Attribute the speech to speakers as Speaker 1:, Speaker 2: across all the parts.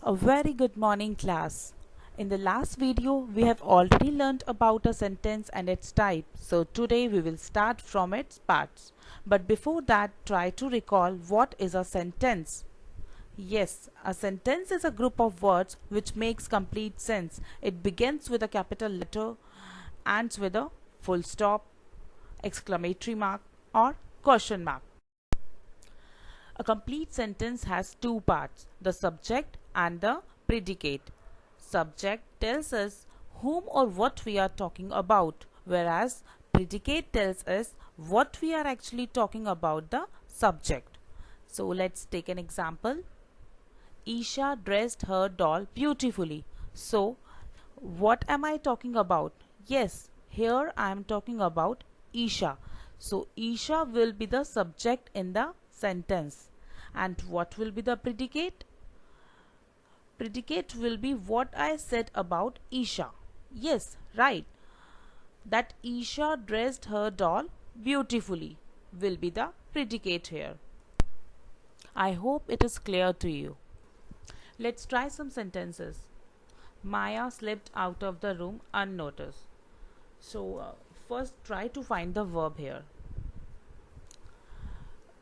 Speaker 1: A very good morning, class. In the last video, we have already learned about a sentence and its type. So today we will start from its parts. But before that, try to recall what is a sentence. Yes, a sentence is a group of words which makes complete sense. It begins with a capital letter, ends with a full stop, exclamatory mark, or question mark. A complete sentence has two parts, the subject and the predicate. Subject tells us whom or what we are talking about, whereas predicate tells us what we are actually talking about, the subject. So let's take an example. Isha dressed her doll beautifully. So what am I talking about? Yes, here I am talking about Isha. So Isha will be the subject in the sentence. And what will be the predicate? Predicate will be what I said about Isha. Yes, right. That Isha dressed her doll beautifully will be the predicate here. I hope it is clear to you. Let's try some sentences. Maya slipped out of the room unnoticed. So, first try to find the verb here.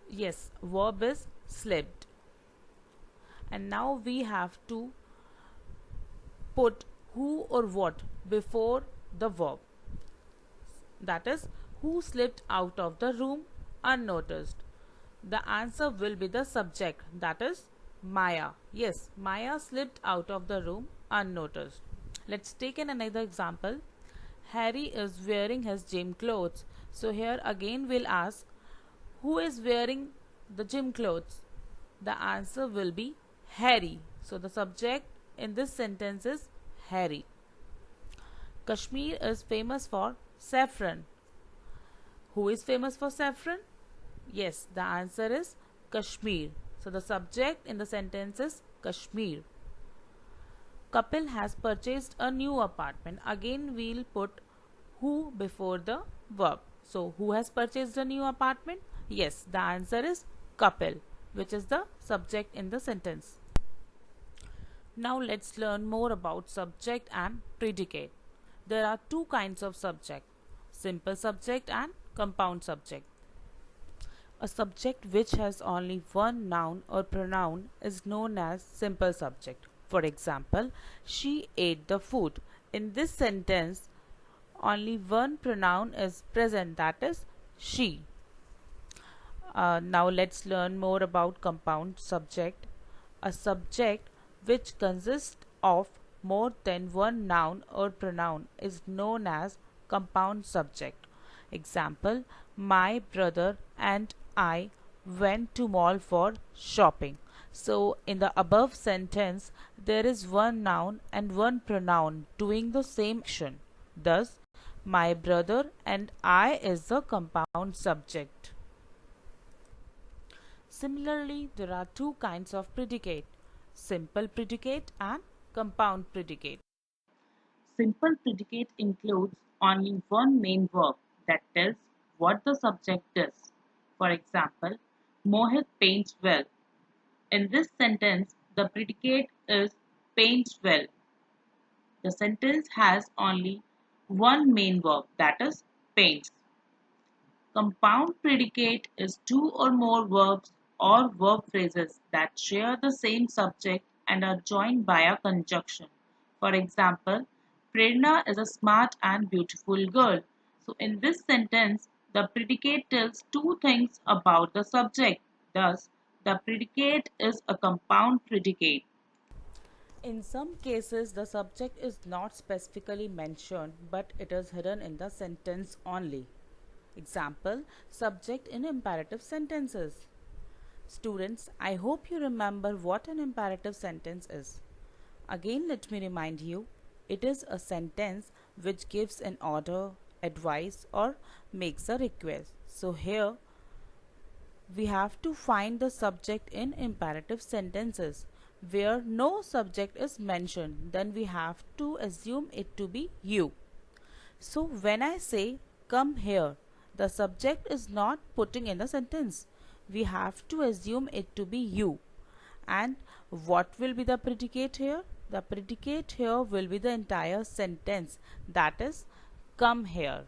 Speaker 1: Yes, verb is slipped. And now we have to put who or what before the verb. That is, who slipped out of the room unnoticed. The answer will be the subject, that is Maya. Yes, Maya slipped out of the room unnoticed. Let's take another example. Harry is wearing his gym clothes. So here again we'll ask, who is wearing the gym clothes? The answer will be Harry. So the subject in this sentence is Harry. Kashmir is famous for saffron. Who is famous for saffron? Yes, the answer is Kashmir. So the subject in the sentence is Kashmir. Couple has purchased a new apartment. Again we'll put who before the verb. So who has purchased a new apartment? Yes, the answer is couple, which is the subject in the sentence. Now let's learn more about subject and predicate. There are two kinds of subject, simple subject and compound subject. A subject which has only one noun or pronoun is known as simple subject. For example, she ate the food. In this sentence, only one pronoun is present, that is she. Now let's learn more about compound subject. A subject which consists of more than one noun or pronoun is known as compound subject. Example, my brother and I went to mall for shopping. So in the above sentence, there is one noun and one pronoun doing the same action. Thus, my brother and I is the compound subject. Similarly, there are two kinds of predicate, simple predicate and compound predicate.
Speaker 2: Simple predicate includes only one main verb that tells what the subject does. For example, Mohit paints well. In this sentence, the predicate is paints well. The sentence has only one main verb, that is paints. Compound predicate is two or more verbs or verb phrases that share the same subject and are joined by a conjunction. For example, Prerna is a smart and beautiful girl. So in this sentence, the predicate tells two things about the subject. Thus, the predicate is a compound predicate.
Speaker 1: In some cases, the subject is not specifically mentioned, but it is hidden in the sentence only. Example, subject in imperative sentences. Students, I hope you remember what an imperative sentence is. Again, let me remind you, it is a sentence which gives an order, advice, or makes a request. So here, we have to find the subject in imperative sentences. Where no subject is mentioned, then we have to assume it to be you. So when I say come here, the subject is not putting in the sentence. We have to assume it to be you. And what will be the predicate here? The predicate here will be the entire sentence, that is, come here.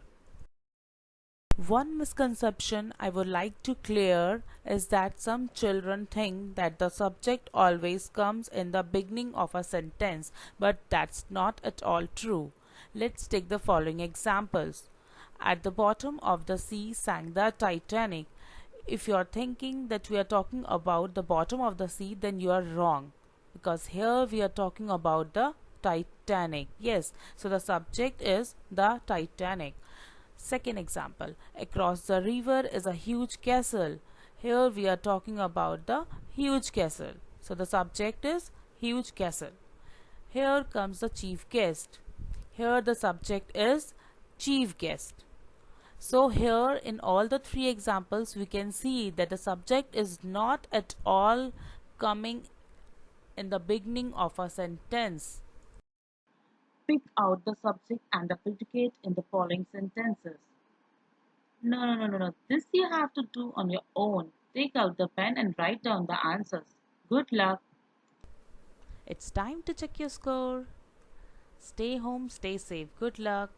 Speaker 1: One misconception I would like to clear is that some children think that the subject always comes in the beginning of a sentence, but that's not at all true. Let's take the following examples. At the bottom of the sea sank the Titanic. If you are thinking that we are talking about the bottom of the sea, then you are wrong, because here we are talking about the Titanic. Yes, so the subject is the Titanic. Second example, across the river is a huge castle. Here we are talking about the huge castle. So the subject is huge castle. Here comes the chief guest. Here the subject is chief guest. So here in all the three examples we can see that the subject is not at all coming in the beginning of a sentence.
Speaker 2: Pick out the subject and the predicate in the following sentences. No. This you have to do on your own. Take out the pen and write down the answers. Good luck.
Speaker 1: It's time to check your score. Stay home, stay safe. Good luck.